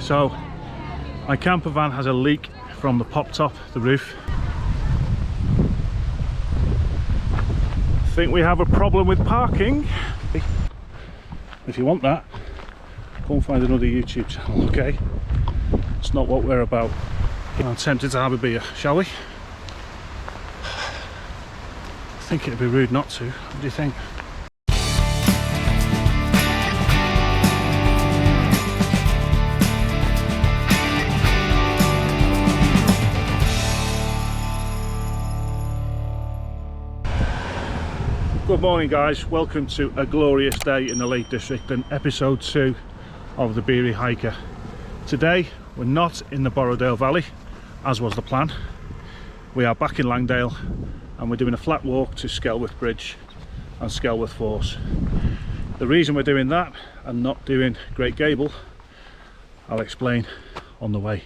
So my camper van has a leak from the pop top, the roof. I think we have a problem with parking. If you want that, go and find another YouTube channel, okay? It's not what we're about. I'm tempted to have a beer, shall we? I think it'd be rude not to. What do you think? Good morning guys, welcome to a glorious day in the Lake District and episode 2 of the Beery hiker. Today we're not in the Borrowdale Valley as was the plan. We are back in Langdale and we're doing a flat walk to Skelwith Bridge and Skelwith Force. The reason we're doing that and not doing Great Gable I'll explain on the way.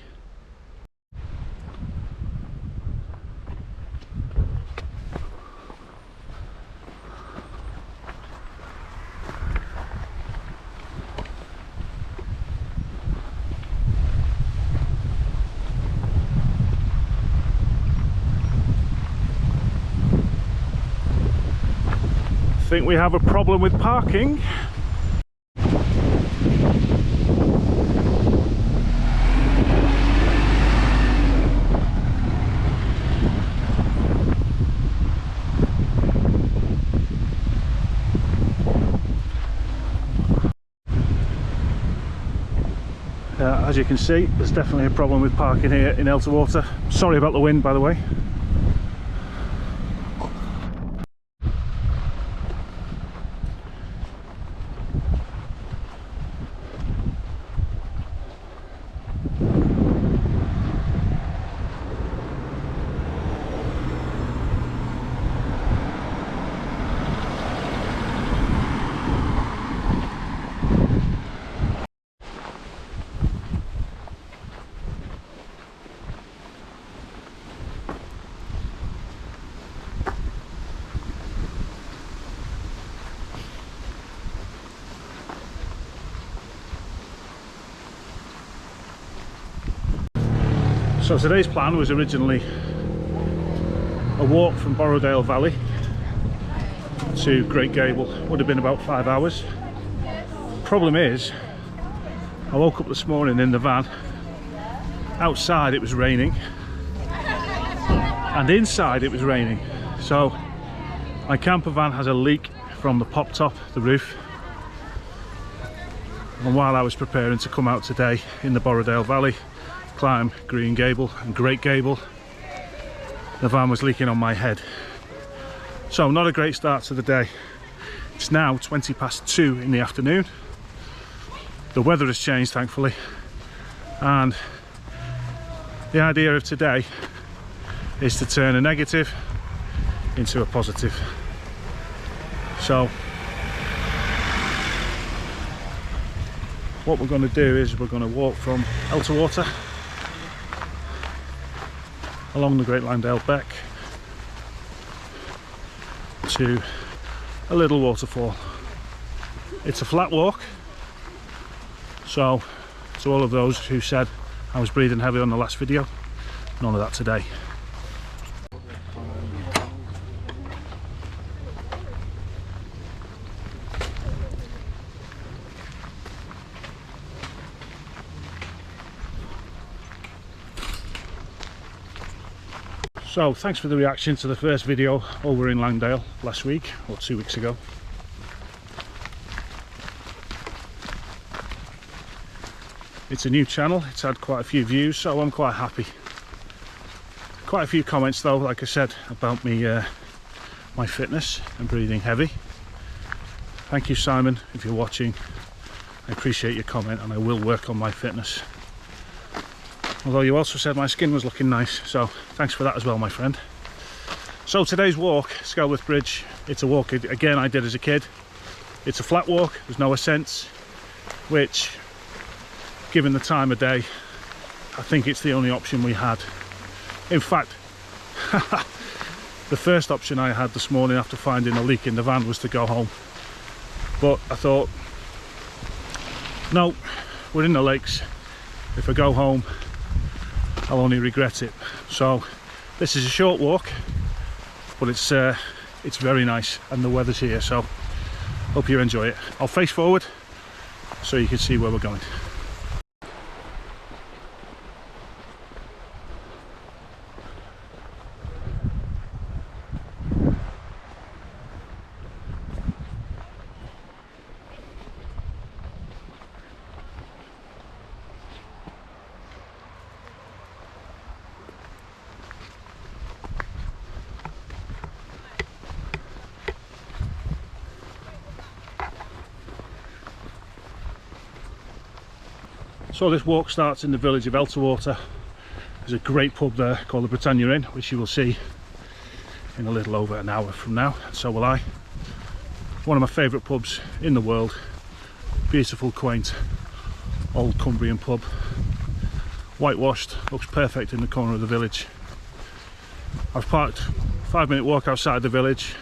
I think we have a problem with parking. As you can see, there's definitely a problem with parking here in Elterwater. Sorry about the wind, by the way. So today's plan was originally a walk from Borrowdale Valley to Great Gable. Would have been about 5 hours. Problem is, I woke up this morning in the van. Outside it was raining and inside it was raining. So my camper van has a leak from the pop top, the roof. And while I was preparing to come out today in the Borrowdale Valley, climb Green Gable and Great Gable, the van was leaking on my head. So not a great start to the day. It's now 20 past 2 in the afternoon. The weather has changed thankfully, and the idea of today is to turn a negative into a positive. So what we're going to do is we're going to walk from Elterwater along the Great Langdale Beck to a little waterfall. It's a flat walk, so to all of those who said I was breathing heavy on the last video, none of that today. So thanks for the reaction to the first video over in Langdale last week or 2 weeks ago. It's a new channel, it's had quite a few views, so I'm quite happy. Quite a few comments though, like I said, about me my fitness and breathing heavy. Thank you Simon if you're watching. I appreciate your comment and I will work on my fitness. Although you also said my skin was looking nice, so thanks for that as well, my friend. So today's walk, Skelwith Bridge, it's a walk again I did as a kid. It's a flat walk, there's no ascents, which, given the time of day, I think it's the only option we had. In fact, the first option I had this morning after finding a leak in the van was to go home. But I thought, no, we're in the lakes, If I go home, I'll only regret it. So this is a short walk, but it's very nice and the weather's here, so hope you enjoy it. I'll face forward so you can see where we're going. So this walk starts in the village of Elterwater. There's a great pub there called the Britannia Inn, which you will see in a little over an hour from now, and so will I. One of my favourite pubs in the world. Beautiful, quaint, old Cumbrian pub. Whitewashed, looks perfect in the corner of the village. I've parked 5-minute walk outside the village.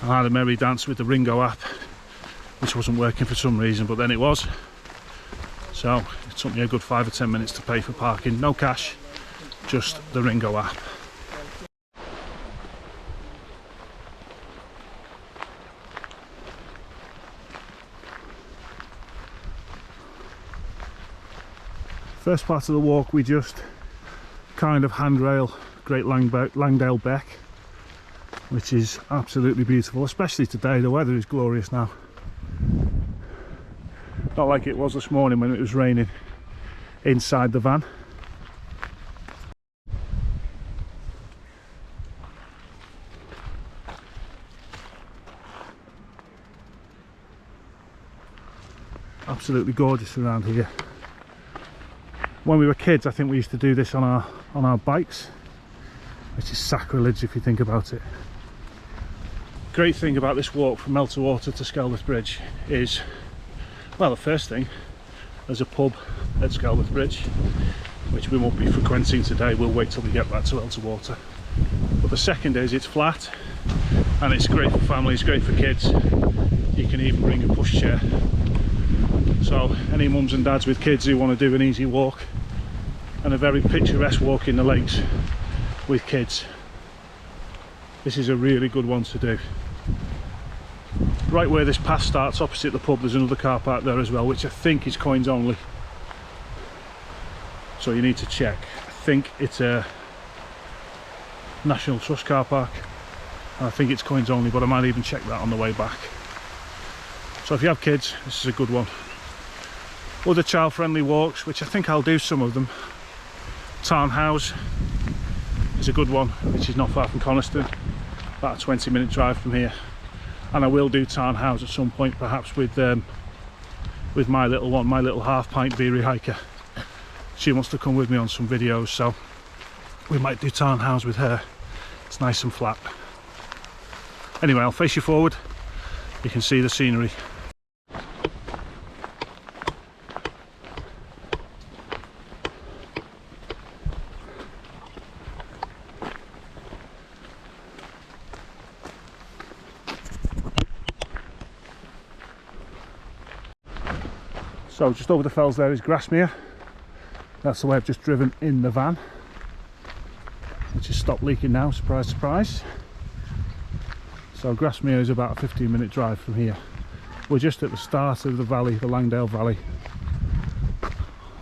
I had a merry dance with the Ringo app, which wasn't working for some reason, but then it was. So it took me a good 5 or 10 minutes to pay for parking. No cash, just the Ringo app. First part of the walk we just kind of handrail Great Langdale Beck, which is absolutely beautiful, especially today. The weather is glorious now. Not like it was this morning when it was raining inside the van. Absolutely gorgeous around here. When we were kids, I think we used to do this on our bikes, which is sacrilege if you think about it. Great thing about this walk from Elterwater to Skelwith Bridge is, well, the first thing, there's a pub at Skelwith Bridge, which we won't be frequenting today. We'll wait till we get back to Elterwater. But the second is it's flat, and it's great for families, great for kids. You can even bring a pushchair. So any mums and dads with kids who want to do an easy walk and a very picturesque walk in the lakes with kids, this is a really good one to do. Right where this path starts, opposite the pub, there's another car park there as well, which I think is coins only. So you need to check. I think it's a National Trust car park, and I think it's coins only, but I might even check that on the way back. So if you have kids, this is a good one. Other child-friendly walks, which I think I'll do some of them. Tarn House is a good one, which is not far from Coniston, about a 20-minute drive from here. And I will do Tarn House at some point, perhaps with my little one, my little half-pint Beery hiker. She wants to come with me on some videos, so we might do Tarn House with her. It's nice and flat. Anyway, I'll face you forward. You can see the scenery. So just over the fells there is Grasmere. That's the way I've just driven in the van, which has stopped leaking now, surprise surprise. So Grasmere is about a 15-minute drive from here. We're just at the start of the valley, the Langdale Valley.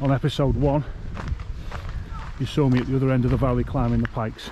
On episode 1 you saw me at the other end of the valley climbing the pikes.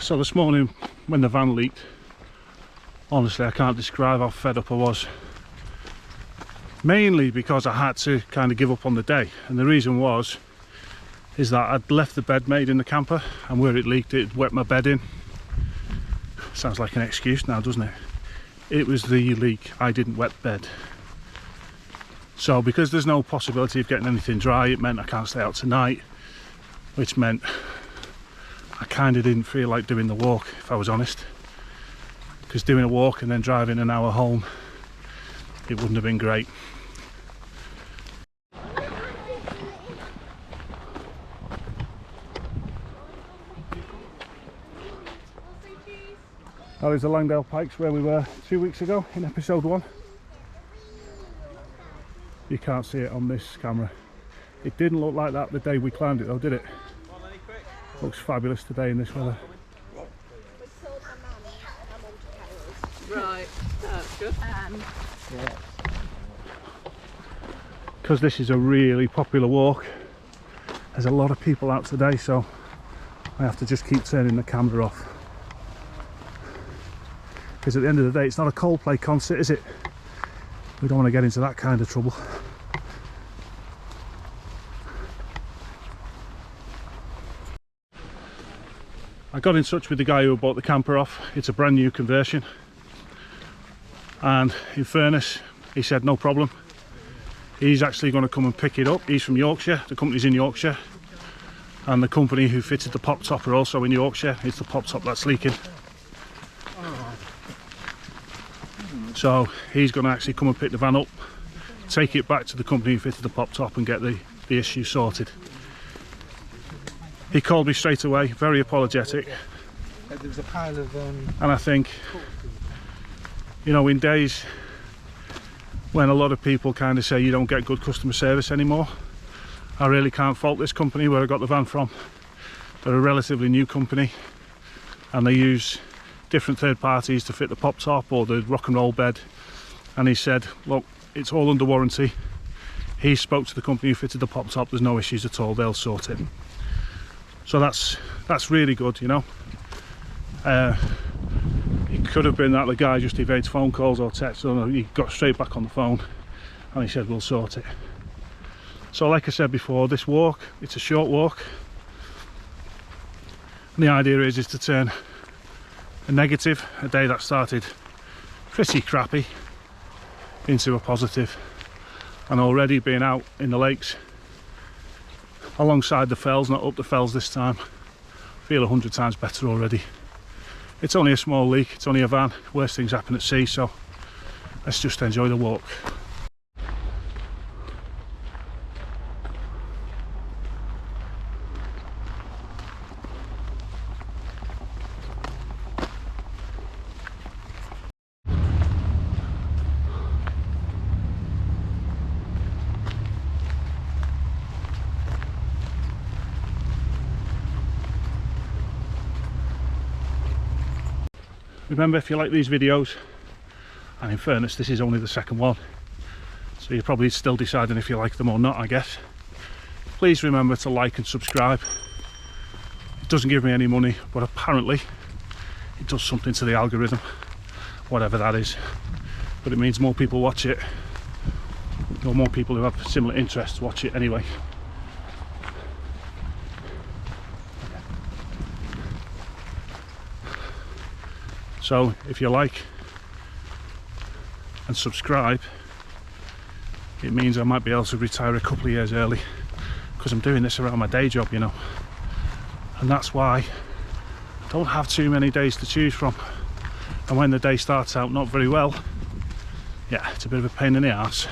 So this morning when the van leaked, honestly I can't describe how fed up I was. Mainly because I had to kind of give up on the day, and the reason is that I'd left the bed made in the camper, and where it leaked it wet my bed in. Sounds like an excuse now, doesn't it? It was the leak, I didn't wet the bed. So because there's no possibility of getting anything dry, it meant I can't stay out tonight, which meant I kind of didn't feel like doing the walk, if I was honest, because doing a walk and then driving an hour home, it wouldn't have been great. That is the Langdale Pikes where we were 2 weeks ago in episode 1. You can't see it on this camera. It didn't look like that the day we climbed it though, did it? Looks fabulous today in this weather. Right, that's good. Because this is a really popular walk, there's a lot of people out today, so I have to just keep turning the camera off. Because at the end of the day, it's not a Coldplay concert, is it? We don't want to get into that kind of trouble. I got in touch with the guy who bought the camper off. It's a brand new conversion, and in fairness, he said no problem. He's actually going to come and pick it up. He's from Yorkshire, the company's in Yorkshire, and the company who fitted the pop top are also in Yorkshire. It's the pop top that's leaking. So he's going to actually come and pick the van up, take it back to the company who fitted the pop top, and get the issue sorted. He called me straight away, very apologetic. There was a pile of and I think, you know, in days when a lot of people kind of say you don't get good customer service anymore, I really can't fault this company where I got the van from. They're a relatively new company, and they use different third parties to fit the pop top or the rock and roll bed. And he said, look, it's all under warranty. He spoke to the company who fitted the pop top, there's no issues at all, they'll sort it. So that's really good, you know. It could have been that the guy just evades phone calls or texts, or he got straight back on the phone and he said we'll sort it. So like I said before, this walk, it's a short walk, and the idea is to turn a negative, a day that started pretty crappy, into a positive. And already being out in the lakes alongside the fells, not up the fells this time, feel 100 times better already. It's only a small leak, it's only a van, worst things happen at sea, so let's just enjoy the walk. Remember, if you like these videos, and in fairness this is only the second one, so you're probably still deciding if you like them or not, I guess, please remember to like and subscribe. It doesn't give me any money, but apparently it does something to the algorithm, whatever that is, but it means more people watch it, or more people who have similar interests watch it anyway. So if you like and subscribe, it means I might be able to retire a couple of years early, because I'm doing this around my day job, you know, and that's why I don't have too many days to choose from. And when the day starts out not very well, yeah, it's a bit of a pain in the arse.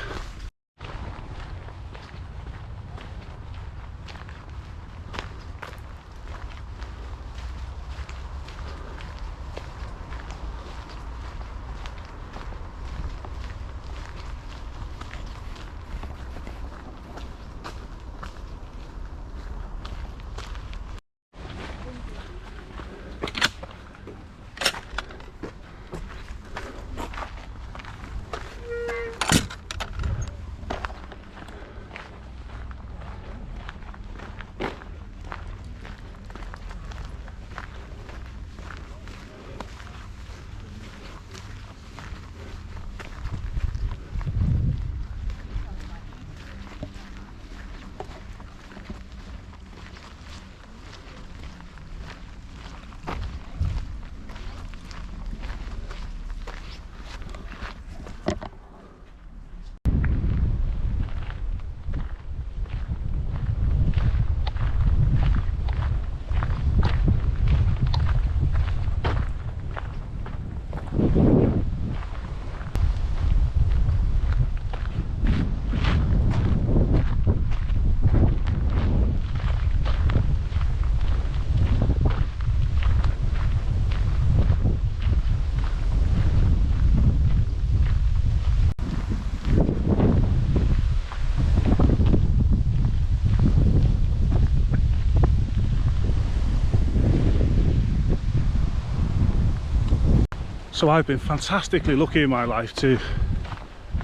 So I've been fantastically lucky in my life to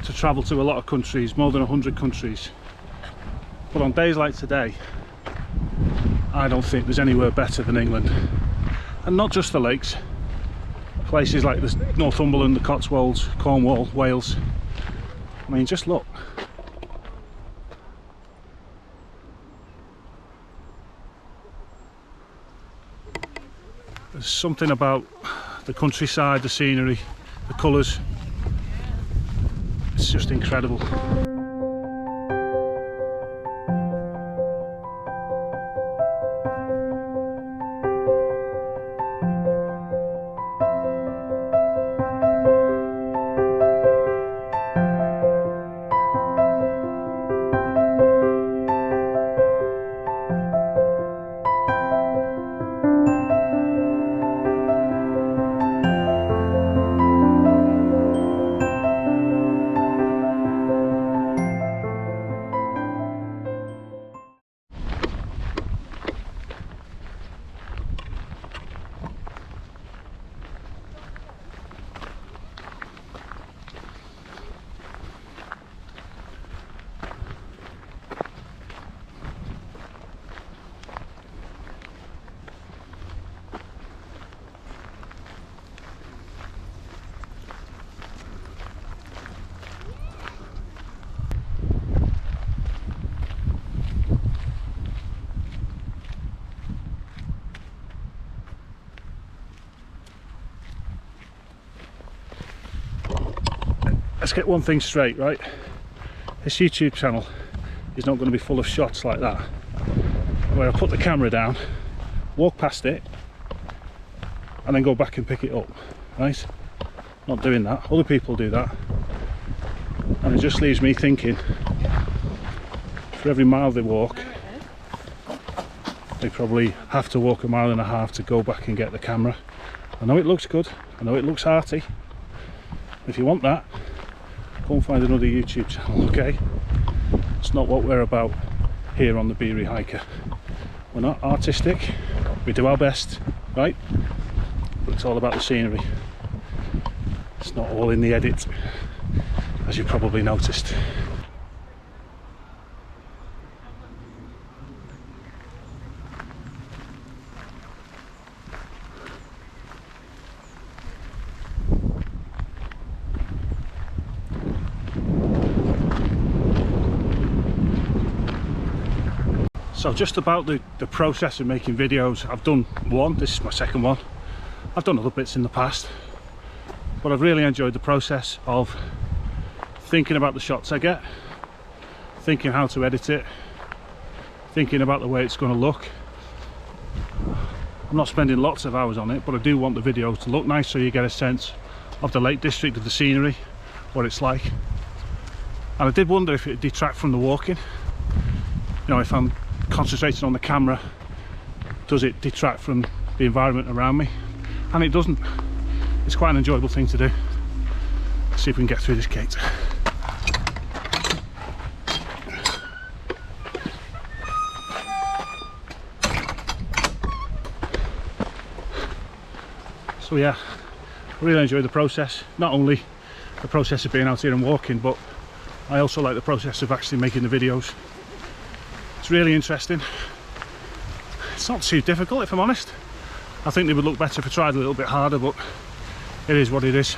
travel to a lot of countries, more than 100 countries. But on days like today, I don't think there's anywhere better than England. And not just the lakes, places like the Northumberland, the Cotswolds, Cornwall, Wales. I mean, just look. There's something about the countryside, the scenery, the colours. It's just incredible. Let's get one thing straight, right? This YouTube channel is not going to be full of shots like that, where I put the camera down, walk past it, and then go back and pick it up, right? Not doing that. Other people do that, and it just leaves me thinking, for every mile they walk, they probably have to walk 1.5 miles to go back and get the camera. I know it looks good, I know it looks arty. If you want that, go and find another YouTube channel, okay? It's not what we're about here on the Beery Hiker. We're not artistic, we do our best, right? But it's all about the scenery. It's not all in the edit, as you probably noticed. So just about the process of making videos, I've done one, this is my second one. I've done other bits in the past, but I've really enjoyed the process of thinking about the shots I get, thinking how to edit it, thinking about the way it's going to look. I'm not spending lots of hours on it, but I do want the video to look nice so you get a sense of the Lake District, of the scenery, what it's like. And I did wonder if it would detract from the walking. You know, if I'm concentrating on the camera, does it detract from the environment around me? And it doesn't. It's quite an enjoyable thing to do. Let's see if we can get through this gate. So yeah, I really enjoy the process. Not only the process of being out here and walking, but I also like the process of actually making the videos. It's really interesting. It's not too difficult, if I'm honest. I think they would look better if I tried a little bit harder, but it is what it is.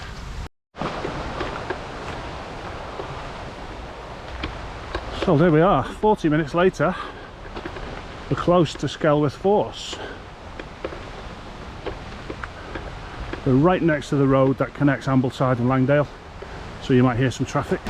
So there we are, 40 minutes later, we're close to Skelwith Force. We're right next to the road that connects Ambleside and Langdale, so you might hear some traffic.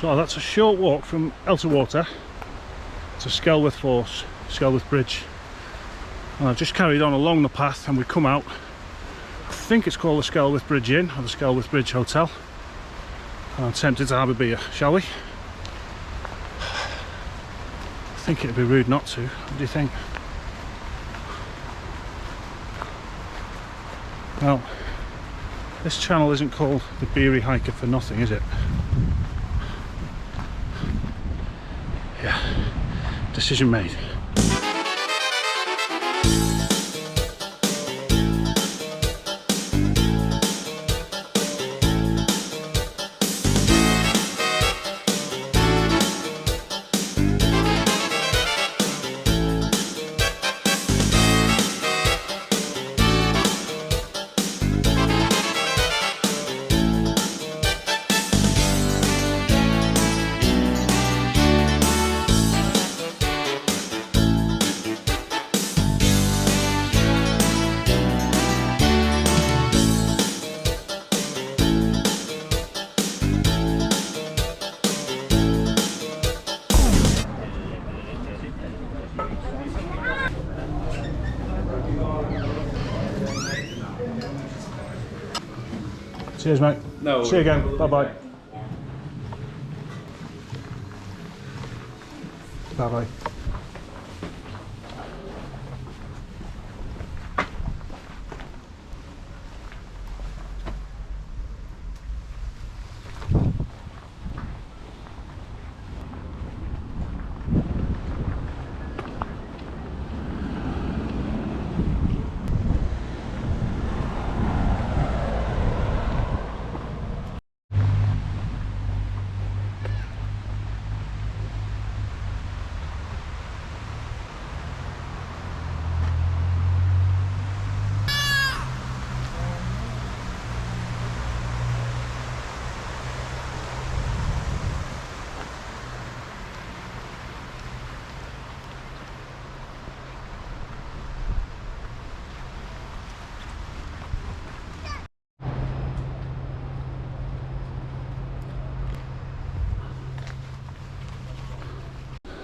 So that's a short walk from Elterwater to Skelwith Force, Skelwith Bridge. And I've just carried on along the path and we come out, I think it's called the Skelwith Bridge Inn or the Skelwith Bridge Hotel. And I'm tempted to have a beer, shall we? I think it'd be rude not to. What do you think? Well, this channel isn't called the Beery Hiker for nothing, is it? Yeah, decision made. Cheers, mate. No. See you again. Bye bye. Bye bye.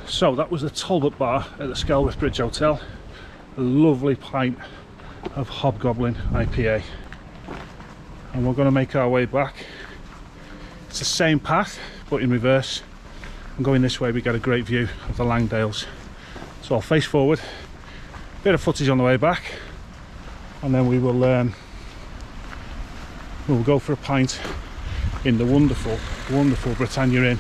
So that was the Talbot bar at the Skelwith Bridge Hotel. A lovely pint of Hobgoblin IPA. And we're going to make our way back. It's the same path but in reverse. And going this way we get a great view of the Langdales. So I'll face forward, bit of footage on the way back, and then we'll go for a pint in the wonderful, wonderful Britannia Inn.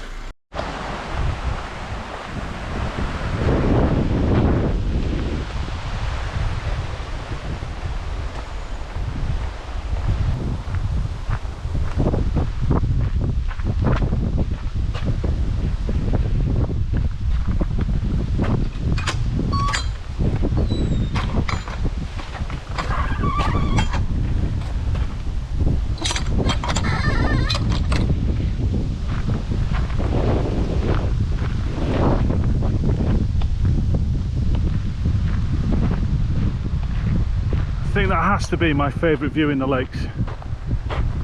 I think that has to be my favourite view in the lakes.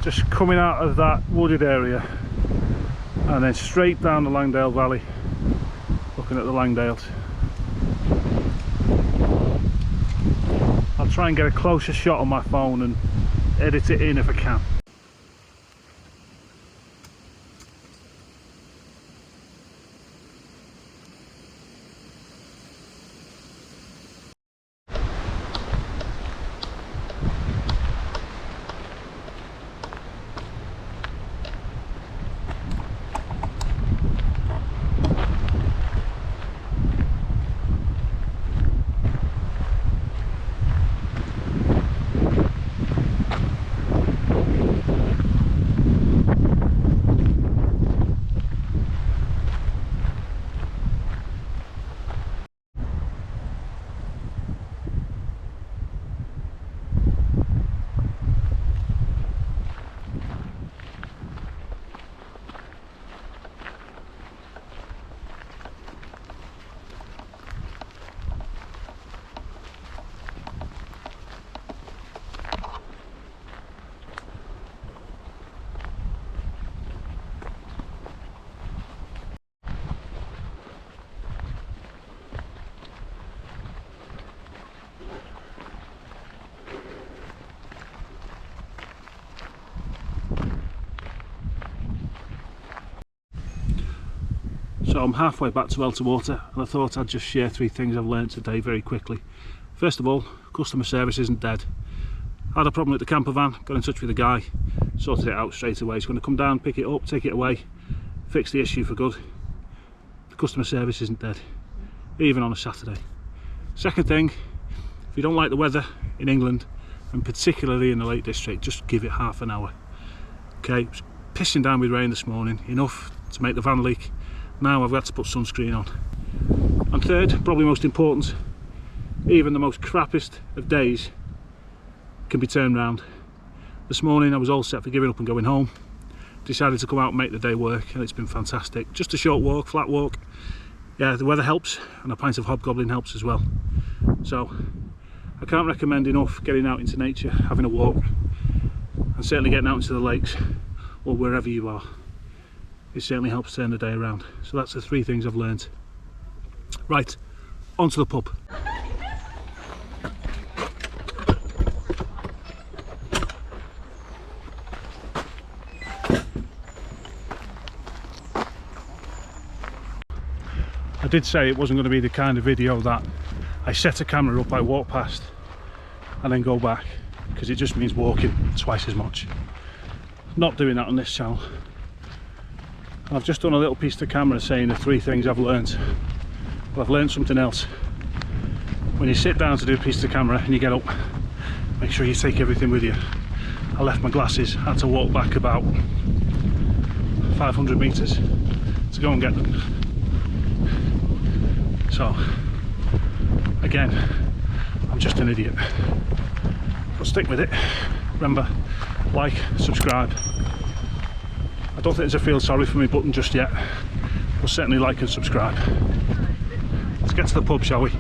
Just coming out of that wooded area and then straight down the Langdale Valley, looking at the Langdales. I'll try and get a closer shot on my phone and edit it in if I can. So I'm halfway back to Elterwater, and I thought I'd just share 3 things I've learned today very quickly. First of all, customer service isn't dead. I had a problem with the camper van, got in touch with the guy, sorted it out straight away. He's going to come down, pick it up, take it away, fix the issue for good. The customer service isn't dead, even on a Saturday. Second thing, if you don't like the weather in England, and particularly in the Lake District, just give it half an hour. Okay, it was pissing down with rain this morning, enough to make the van leak. Now I've got to put sunscreen on. And third, probably most important, even the most crappiest of days can be turned round. This morning I was all set for giving up and going home. Decided to come out and make the day work, and it's been fantastic. Just a short walk, flat walk. Yeah, the weather helps, and a pint of hobgoblin helps as well. So I can't recommend enough getting out into nature, having a walk, and certainly getting out into the lakes or wherever you are. It certainly helps turn the day around. So that's the 3 things I've learned. Right, on to the pub. I did say it wasn't going to be the kind of video that I set a camera up, I walk past and then go back, because it just means walking twice as much. Not doing that on this channel. I've just done a little piece to camera saying the 3 things I've learned. But I've learned something else. When you sit down to do a piece to camera and you get up, make sure you take everything with you. I left my glasses, had to walk back about 500 metres to go and get them. So again, I'm just an idiot, but stick with it. Remember, like, subscribe. I don't think there's a feel sorry for me button just yet, but certainly like and subscribe. Let's get to the pub, shall we?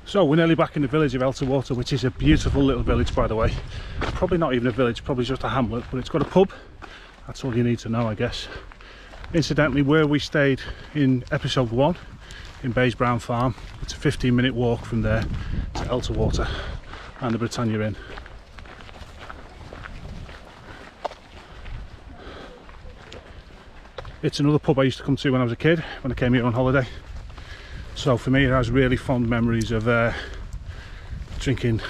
So we're nearly back in the village of Elterwater, which is a beautiful little village, by the way. Probably not even a village, probably just a hamlet, but it's got a pub. That's all you need to know, I guess. Incidentally, where we stayed in episode 1 in Bays Brown Farm, it's a 15-minute walk from there to Elterwater and the Britannia Inn. It's another pub I used to come to when I was a kid, when I came here on holiday. So for me, it has really fond memories of drinking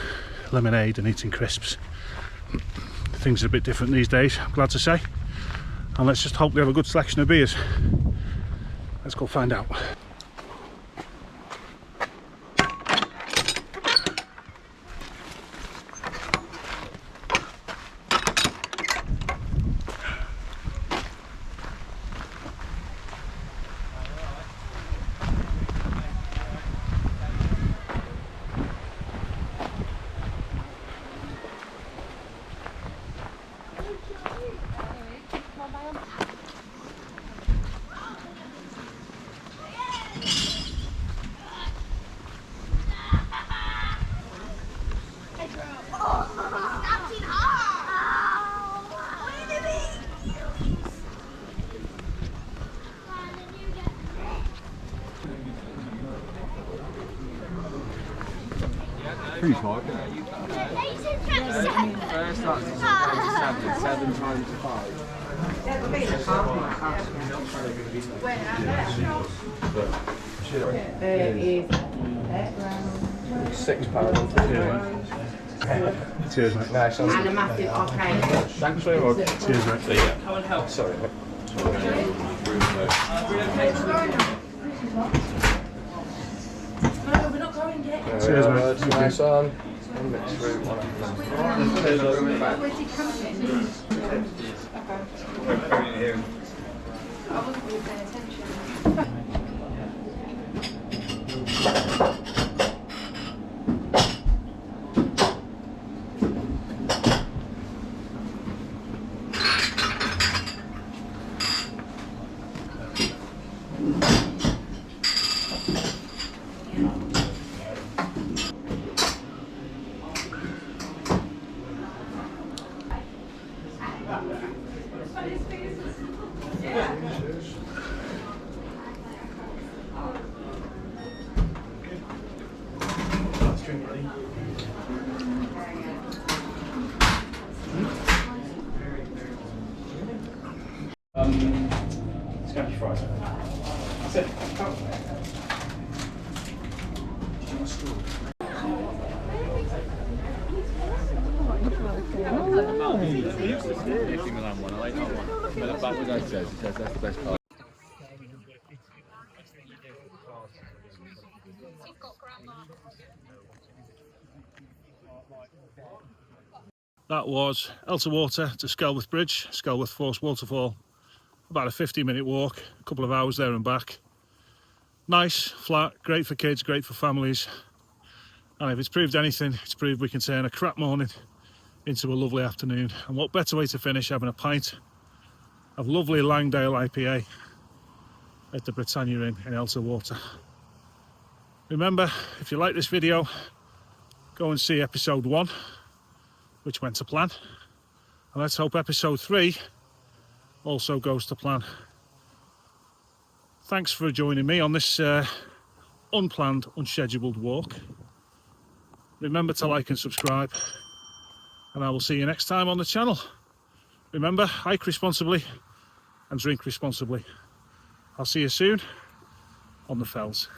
lemonade and eating crisps. Things are a bit different these days, I'm glad to say. And let's just hope we have a good selection of beers. Let's go find out. Who's Mark? First starts at 7 times 5. There is £6. Cheers, mate. Nice. and a massive okay. Thanks very much. Cheers, mate. See ya. Come and help. Sorry, mate. No, we're not going yet. Cheers, mate. Thank you. Nice on. Mixed fruit, one Where's he coming? Okay. I wasn't really paying attention. That was Elterwater to Skelwith Bridge, Skelwith Force Waterfall. About a 50-minute walk, a couple of hours there and back. Nice, flat, great for kids, great for families. And if it's proved anything, it's proved we can turn a crap morning into a lovely afternoon. And what better way to finish having a pint of lovely Langdale IPA at the Britannia Inn in Elterwater. Remember, if you like this video, go and see episode 1, which went to plan. And let's hope episode 3 also goes to plan. Thanks for joining me on this unplanned, unscheduled walk. Remember to like and subscribe, and I will see you next time on the channel. Remember, hike responsibly and drink responsibly. I'll see you soon on the fells.